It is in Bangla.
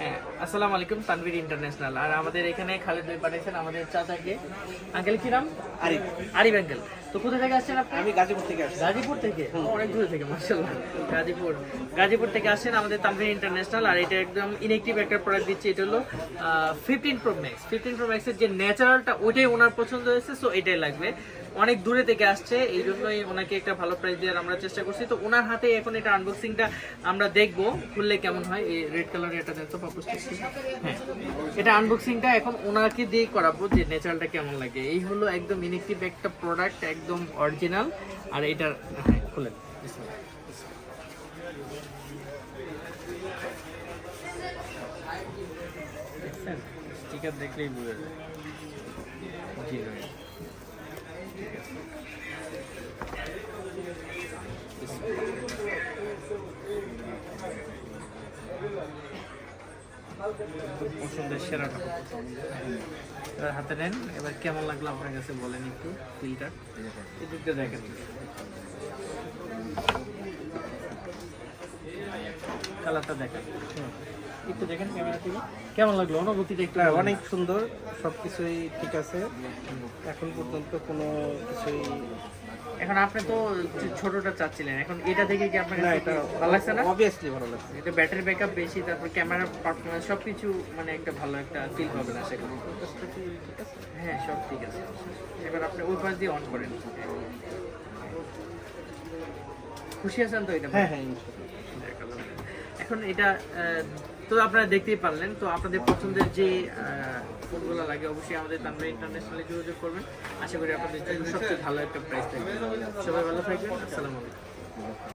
হ্যাঁ, আসসালামু আলাইকুম, তানভীর ইন্টারন্যাশনাল। আর আমাদের এখানে খালেদ ভাই পাঠিয়েছেন আমাদের চাচাকে। আঙ্কেল কি নাম? আরিফ। আরিফ আঙ্কেল। তো কোথা থেকে আসছেন আপনি? আমি গাজীপুর থেকে আসছি। গাজীপুর থেকে? অনেক দূর থেকে, মাশাআল্লাহ। গাজীপুর থেকে আসছেন আমাদের তানভীর ইন্টারন্যাশনাল। আর এটা একদম ইনএক্টিভ একটা প্রোডাক্ট দিচ্ছে। এটা হলো 15 প্রো ম্যাক্স। 15 প্রো ম্যাক্সের যে ন্যাচারালটা ওইটাই ওনার পছন্দ হয়েছে, সো এটাই লাগবে। অনেক দূরে থেকে আসছে, এই জন্যই ওনাকে একটা ভালো প্রাইস দেওয়ার আমরা চেষ্টা করছি। তো ওনার হাতে এখন এটা আনবক্সিংটা আমরা দেখবো, খুললে কেমন হয়। এই রেড কালারের এটা দেখো পাপোশ। হ্যাঁ, এটা আনবক্সিংটা এখন ওনাকে দিয়ে করাবো যে ন্যাচারালটা কেমন লাগে। এই হলো একদম ইনএক্টিভ একটা প্রোডাক্ট, একদম অরিজিনাল। আর এটার হ্যাঁ খুলেন। দেখছেন, স্টিকার দেখলেই বুঝে যায়। জি ভাই, পছন্দের সেরাটা এবার হাতে নেন। এবার কেমন লাগলো আপনার কাছে বলেন একটু ফিলটা এদিকটা দেখেন, কালারটা দেখেন একটু দেখেন ক্যামেরা থেকে কেমন লাগলো, অনুভূতিটা একটু বলেন। অনেক সুন্দর, সবকিছুই ঠিক আছে। এখন পর্যন্ত কোনো কিছুই এখন আপনি তো ছোটটা চাচ্ছিলেন, এখন এটা থেকে কি আপনার না, কাছে এটা ভালো লাগছে না? অবভিয়াসলি ভালো লাগছে। এটা ব্যাটারি ব্যাকআপ বেশি, তারপর ক্যামেরা পারফরমেন্স সবকিছু মানে একটা ভালো একটা ফিল পাবেন আশা করি। হ্যাঁ, সব ঠিক আছে। এবার আপনি ওই পাশ দিয়ে অন করেন। খুশি আছেন তো এটা? হ্যাঁ হ্যাঁ, ইনশাআল্লাহ। এখন এটা তো আপনারা দেখতেই পারলেন। তো আপনাদের পছন্দের যে ফোনগুলো লাগে অবশ্যই আমাদের তানভীর ইন্টারন্যাশনালে যোগাযোগ করবেন। আশা করি আপনাদের জন্য সবচেয়ে ভালো একটা প্রাইস থাকবে। সবাই ভালো থাকবেন। আসসালামু আলাইকুম।